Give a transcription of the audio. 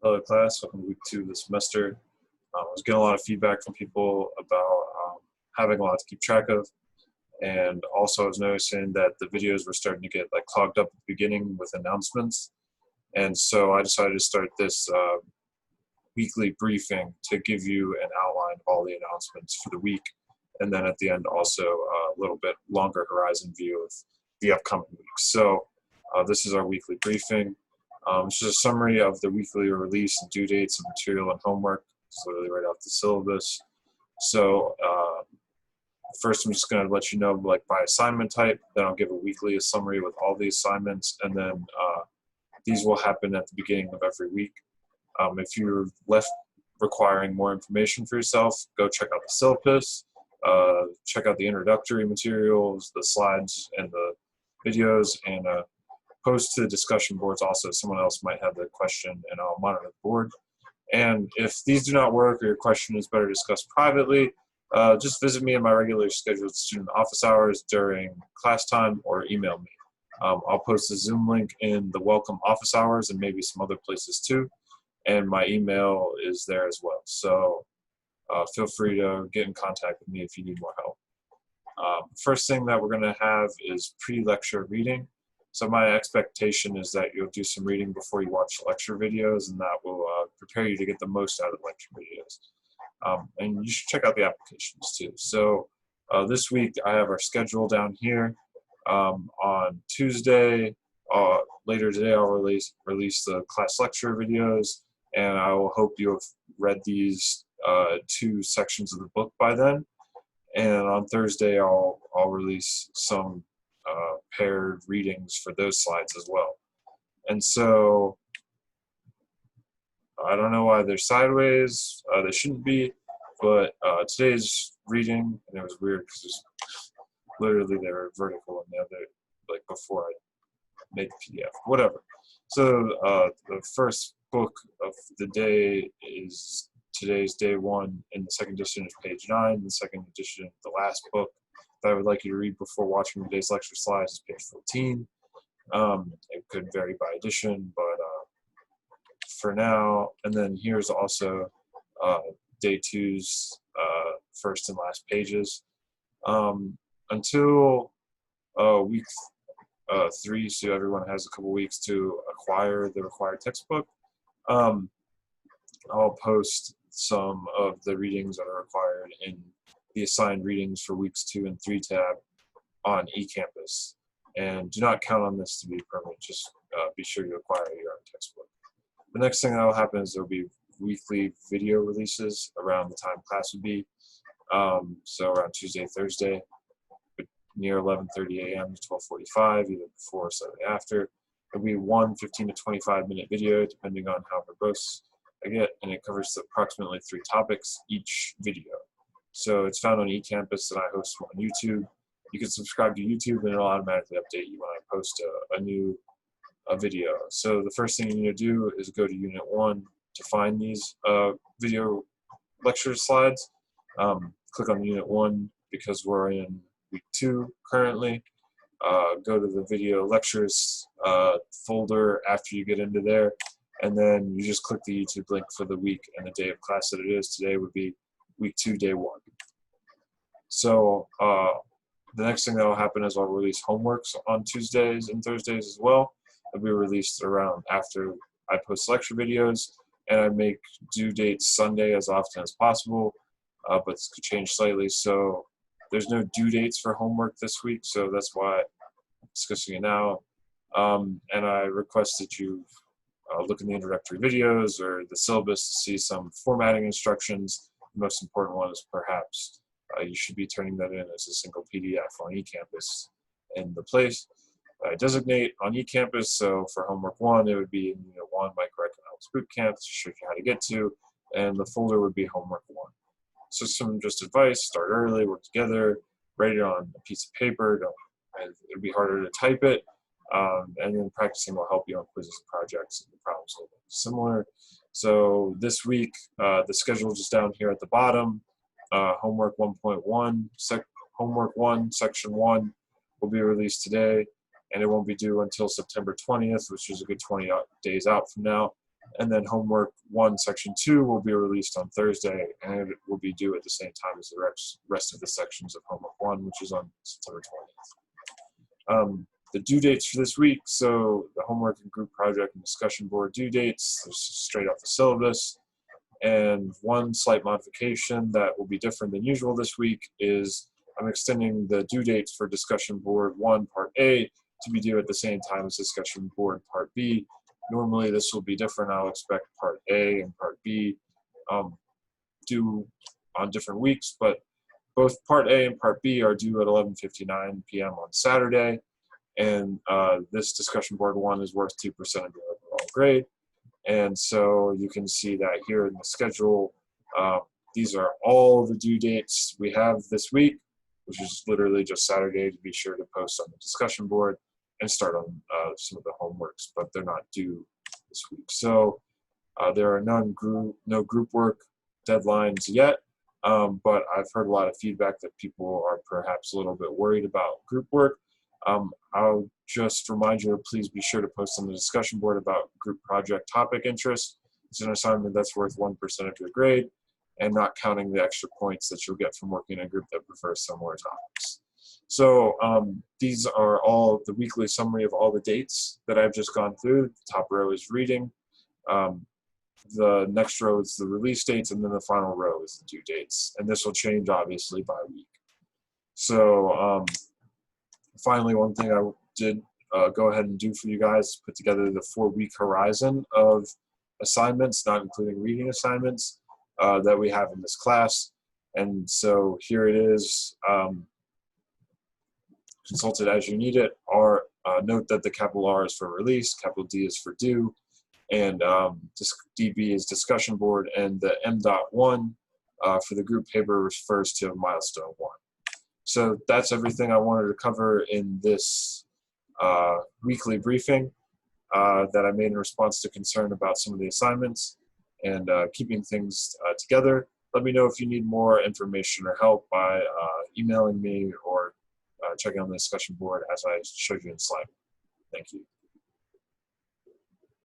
Hello class, welcome to week 2 of the semester. I was getting a lot of feedback from people about having a lot to keep track of, and also I was noticing that the videos were starting to get clogged up at the beginning with announcements, and so I decided to start this weekly briefing to give you an outline of all the announcements for the week, and then at the end also a little bit longer horizon view of the upcoming week. So this is our weekly briefing. It's just a summary of the weekly release and due dates of material and homework. It's literally right off the syllabus. So first I'm just going to let you know by assignment type, then I'll give a weekly summary with all the assignments, and then these will happen at the beginning of every week. If you're left requiring more information for yourself, go check out the syllabus, check out the introductory materials, the slides, and the videos, and post to the discussion boards also. Someone else might have the question and I'll monitor the board. And if these do not work or your question is better discussed privately, just visit me in my regularly scheduled student office hours during class time or email me. I'll post the Zoom link in the welcome office hours and maybe some other places too. And my email is there as well. So feel free to get in contact with me if you need more help. First thing that we're going to have is pre-lecture reading. So my expectation is that you'll do some reading before you watch lecture videos, and that will prepare you to get the most out of lecture videos. And you should check out the applications too. So this week I have our schedule down here. On Tuesday, later today, I'll release the class lecture videos, and I will hope you have read these 2 sections of the book by then. And on Thursday, I'll release some paired readings for those slides as well. And so I don't know why they're sideways. They shouldn't be, but today's reading, and it was weird because literally they were vertical in the other, before I made the PDF, whatever. So the first book of the day is today's day 1, and the second edition is page 9. The second edition, the last book that I would like you to read before watching today's lecture slides, is page 14. It could vary by edition, but for now, and then here's also day 2's first and last pages. Until week 3, so everyone has a couple weeks to acquire the required textbook, I'll post some of the readings that are required in the assigned readings for weeks 2 and 3 tab on eCampus. And do not count on this to be permanent, just be sure you acquire your own textbook. The next thing that will happen is there will be weekly video releases around the time class would be, so around Tuesday, Thursday, near 11:30 a.m. to 12:45, either before or slightly after. There'll be one 15 to 25 minute video, depending on how verbose I get, and it covers approximately 3 topics each video. So it's found on eCampus, and I host on YouTube. You can subscribe to YouTube, and it'll automatically update you when I post a new video. So the first thing you need to do is go to Unit 1 to find these video lecture slides. Click on Unit 1 because we're in week 2 currently. Go to the video lectures folder after you get into there, and then you just click the YouTube link for the week and the day of class that it is. Today would be week 2, day 1. So the next thing that will happen is I'll release homeworks on Tuesdays and Thursdays as well. They'll be released around after I post lecture videos, and I make due dates Sunday as often as possible, but this could change slightly. So there's no due dates for homework this week, so that's why I'm discussing it now. And I request that you look in the introductory videos or the syllabus to see some formatting instructions. The most important one is perhaps you should be turning that in as a single PDF on eCampus in the place I designate on eCampus. So for homework 1, it would be in Unit 1, Microeconomics Bootcamp, to show you how to get to, and the folder would be homework 1. So some just advice: start early, work together, write it on a piece of paper. It'll be harder to type it, and then practicing will help you on quizzes and projects, and the problems will be similar. So this week, the schedule is down here at the bottom. Homework 1.1, homework 1, section 1 will be released today, and it won't be due until September 20th, which is a good 20 days out from now. And then homework 1, section 2 will be released on Thursday, and it will be due at the same time as the rest of the sections of homework 1, which is on September 20th. The due dates for this week, so the homework and group project and discussion board due dates, straight off the syllabus. And one slight modification that will be different than usual this week is I'm extending the due dates for discussion board 1, part A, to be due at the same time as discussion board part B. Normally this will be different. I'll expect part A and part B due on different weeks, but both part A and part B are due at 11:59 p.m. on Saturday, and this discussion board 1 is worth 2% of your overall grade. And so you can see that here in the schedule. These are all the due dates we have this week, which is literally just Saturday to be sure to post on the discussion board and start on some of the homeworks, but they're not due this week. So there are no group work deadlines yet, but I've heard a lot of feedback that people are perhaps a little bit worried about group work. I'll just remind you to please be sure to post on the discussion board about group project topic interest. It's an assignment that's worth 1% of your grade, and not counting the extra points that you'll get from working in a group that prefers similar topics. So these are all the weekly summary of all the dates that I've just gone through. The top row is reading. The next row is the release dates, and then the final row is the due dates. And this will change obviously by week. So finally, one thing I did go ahead and do for you guys, put together the 4-week horizon of assignments, not including reading assignments, that we have in this class. And so here it is, consulted as you need it. Note that the capital R is for release, capital D is for due, and DB is discussion board, and the M.1 for the group paper refers to milestone 1. So that's everything I wanted to cover in this weekly briefing that I made in response to concern about some of the assignments and keeping things together. Let me know if you need more information or help by emailing me or checking on the discussion board as I showed you in the slide. Thank you.